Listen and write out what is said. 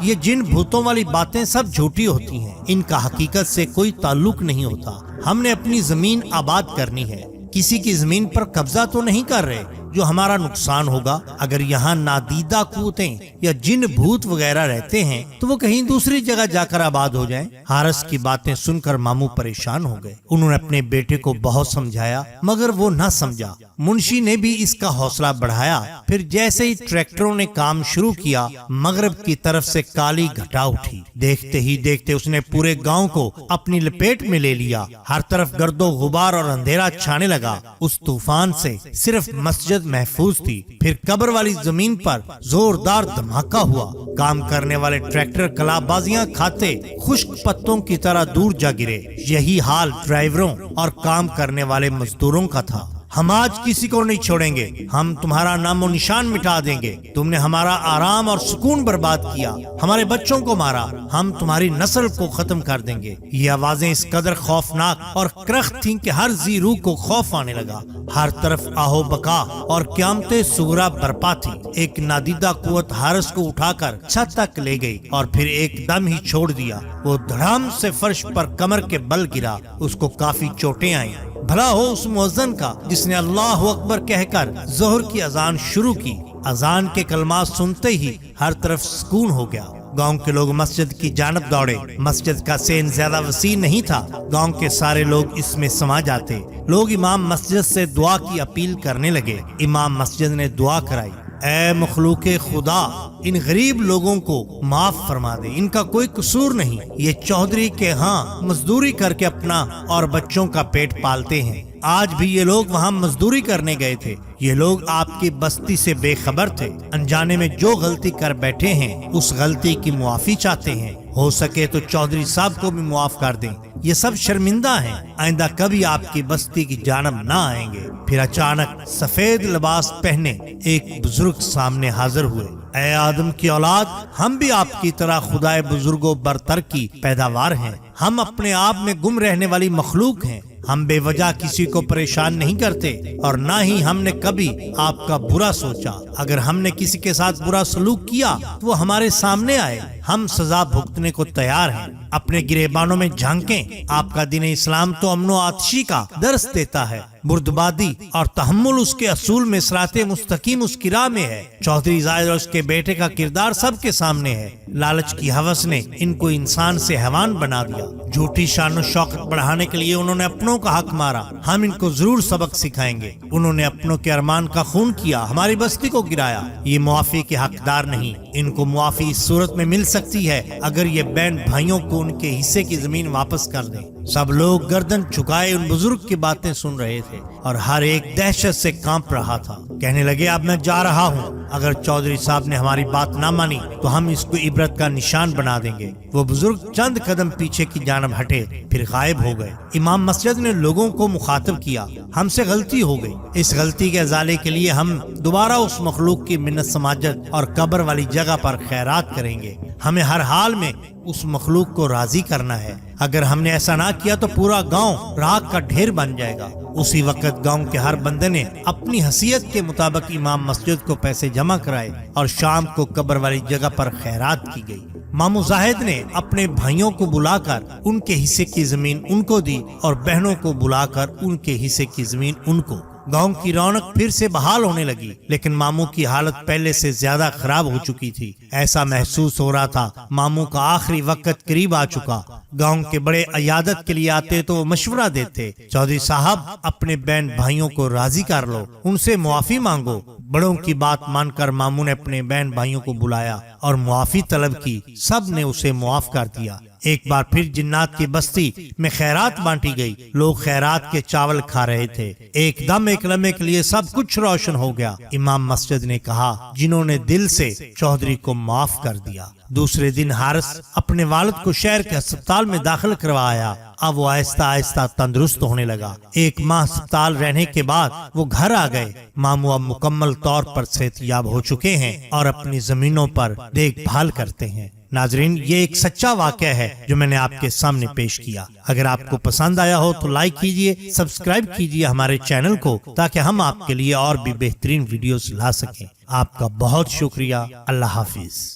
یہ جن بھوتوں والی باتیں سب جھوٹی ہوتی ہیں، ان کا حقیقت سے کوئی تعلق نہیں ہوتا۔ ہم نے اپنی زمین آباد کرنی ہے، کسی کی زمین پر قبضہ تو نہیں کر رہے جو ہمارا نقصان ہوگا۔ اگر یہاں نادیدہ قوتیں یا جن بھوت وغیرہ رہتے ہیں تو وہ کہیں دوسری جگہ جا کر آباد ہو جائیں۔ حارث کی باتیں سن کر ماموں پریشان ہو گئے۔ انہوں نے اپنے بیٹے کو بہت سمجھایا مگر وہ نہ سمجھا۔ منشی نے بھی اس کا حوصلہ بڑھایا۔ پھر جیسے ہی ٹریکٹروں نے کام شروع کیا، مغرب کی طرف سے کالی گھٹا اٹھی۔ دیکھتے ہی دیکھتے اس نے پورے گاؤں کو اپنی لپیٹ میں لے لیا۔ ہر طرف گرد و غبار اور اندھیرا چھانے لگا۔ اس طوفان سے صرف مسجد محفوظ تھی۔ پھر قبر والی زمین پر زوردار دھماکہ ہوا۔ کام کرنے والے ٹریکٹر کلابازیاں کھاتے خشک پتوں کی طرح دور جا گرے۔ یہی حال ڈرائیوروں اور کام کرنے والے مزدوروں کا تھا۔ ہم آج کسی کو نہیں چھوڑیں گے، ہم تمہارا نام و نشان مٹا دیں گے۔ تم نے ہمارا آرام اور سکون برباد کیا، ہمارے بچوں کو مارا، ہم تمہاری نسل کو ختم کر دیں گے۔ یہ آوازیں اس قدر خوفناک اور کرخت تھیں کہ ہر ذی روح کو خوف آنے لگا۔ ہر طرف آہو بکا اور قیامت صغریٰ برپا تھی۔ ایک نادیدہ قوت حارث کو اٹھا کر چھت تک لے گئی اور پھر ایک دم ہی چھوڑ دیا۔ وہ دھڑام سے فرش پر کمر کے بل گرا۔ اس کو کافی چوٹیں آئیں۔ بھلا ہو اس مؤذن کا جس نے اللہ اکبر کہہ کر ظہر کی اذان شروع کی۔ اذان کے کلمات سنتے ہی ہر طرف سکون ہو گیا۔ گاؤں کے لوگ مسجد کی جانب دوڑے۔ مسجد کا سین زیادہ وسیع نہیں تھا، گاؤں کے سارے لوگ اس میں سما جاتے۔ لوگ امام مسجد سے دعا کی اپیل کرنے لگے۔ امام مسجد نے دعا کرائی، اے مخلوق خدا، ان غریب لوگوں کو معاف فرما دے، ان کا کوئی قصور نہیں۔ یہ چودھری کے ہاں مزدوری کر کے اپنا اور بچوں کا پیٹ پالتے ہیں۔ آج بھی یہ لوگ وہاں مزدوری کرنے گئے تھے۔ یہ لوگ آپ کی بستی سے بے خبر تھے، انجانے میں جو غلطی کر بیٹھے ہیں اس غلطی کی معافی چاہتے ہیں۔ ہو سکے تو چودھری صاحب کو بھی معاف کر دیں، یہ سب شرمندہ ہیں، آئندہ کبھی آپ کی بستی کی جانب نہ آئیں گے۔ پھر اچانک سفید لباس پہنے ایک بزرگ سامنے حاضر ہوئے۔ اے آدم کی اولاد، ہم بھی آپ کی طرح خدائے بزرگ و برتر کی پیداوار ہیں۔ ہم اپنے آپ میں گم رہنے والی مخلوق ہیں۔ ہم بے وجہ کسی کو پریشان نہیں کرتے اور نہ ہی ہم نے کبھی آپ کا برا سوچا۔ اگر ہم نے کسی کے ساتھ برا سلوک کیا تو وہ ہمارے سامنے آئے، ہم سزا بھگتنے کو تیار ہیں۔ اپنے گریبانوں میں جھانکیں، آپ کا دین اسلام تو امن و آتشی کا درس دیتا ہے۔ بردبادی اور تحمل اس کے اصول میں، صراط مستقیم اس کی راہ میں ہے۔ چودھری زاہد اور اس کے بیٹے کا کردار سب کے سامنے ہے۔ لالچ کی ہوس نے ان کو انسان سے حیوان بنا دیا۔ جھوٹی شان و شوکت بڑھانے کے لیے انہوں نے اپنوں کا حق مارا۔ ہم ان کو ضرور سبق سکھائیں گے۔ انہوں نے اپنوں کے ارمان کا خون کیا، ہماری بستی کو گرایا۔ یہ معافی کے حقدار نہیں۔ ان کو معافی اس صورت میں مل سکتی ہے اگر یہ بہن بھائیوں کو ان کے حصے کی زمین واپس کر دیں۔ سب لوگ گردن جھکائے ان بزرگ کی باتیں سن رہے تھے اور ہر ایک دہشت سے کانپ رہا تھا۔ کہنے لگے، اب میں جا رہا ہوں، اگر چودھری صاحب نے ہماری بات نہ مانی تو ہم اس کو عبرت کا نشان بنا دیں گے۔ وہ بزرگ چند قدم پیچھے کی جانب ہٹے، پھر غائب ہو گئے۔ امام مسجد نے لوگوں کو مخاطب کیا، ہم سے غلطی ہو گئی، اس غلطی کے ازالے کے لیے ہم دوبارہ اس مخلوق کی منت سماجت اور قبر والی جگہ پر خیرات کریں گے۔ ہمیں ہر حال میں اس مخلوق کو راضی کرنا ہے۔ اگر ہم نے ایسا نہ کیا تو پورا گاؤں راکھ کا ڈھیر بن جائے گا۔ اسی وقت گاؤں کے ہر بندے نے اپنی حیثیت کے مطابق امام مسجد کو پیسے جمع کرائے اور شام کو قبر والی جگہ پر خیرات کی گئی۔ مامو زاہد نے اپنے بھائیوں کو بلا کر ان کے حصے کی زمین ان کو دی اور بہنوں کو بلا کر ان کے حصے کی زمین ان کو۔ گاؤں کی رونق پھر سے بحال ہونے لگی، لیکن ماموں کی حالت پہلے سے زیادہ خراب ہو چکی تھی۔ ایسا محسوس ہو رہا تھا ماموں کا آخری وقت قریب آ چکا۔ گاؤں کے بڑے عیادت کے لیے آتے تو وہ مشورہ دیتے، چودھری صاحب اپنے بہن بھائیوں کو راضی کر لو، ان سے معافی مانگو۔ بڑوں کی بات مان کر ماموں نے اپنے بہن بھائیوں کو بلایا اور معافی طلب کی۔ سب نے اسے معاف کر دیا۔ ایک بار پھر جنات کی بستی میں خیرات بانٹی گئی۔ لوگ خیرات کے چاول کھا رہے تھے۔ ایک دم ایک لمحے کے لیے سب کچھ روشن ہو گیا۔ امام مسجد نے کہا، جنہوں نے دل سے چودھری کو معاف کر دیا۔ دوسرے دن حارث اپنے والد کو شہر کے ہسپتال میں داخل کروایا۔ اب وہ آہستہ آہستہ تندرست ہونے لگا۔ ایک ماہ ہسپتال رہنے کے بعد وہ گھر آ گئے۔ ماموں اب مکمل طور پر صحت یاب ہو چکے ہیں اور اپنی زمینوں پر دیکھ بھال کرتے ہیں۔ ناظرین، یہ ایک سچا واقعہ ہے جو میں نے آپ کے سامنے پیش کیا۔ اگر آپ کو پسند آیا ہو تو لائک کیجئے، سبسکرائب کیجئے ہمارے چینل کو، تاکہ ہم آپ کے لیے اور بھی بہترین ویڈیوز لا سکیں۔ آپ کا بہت شکریہ۔ اللہ حافظ۔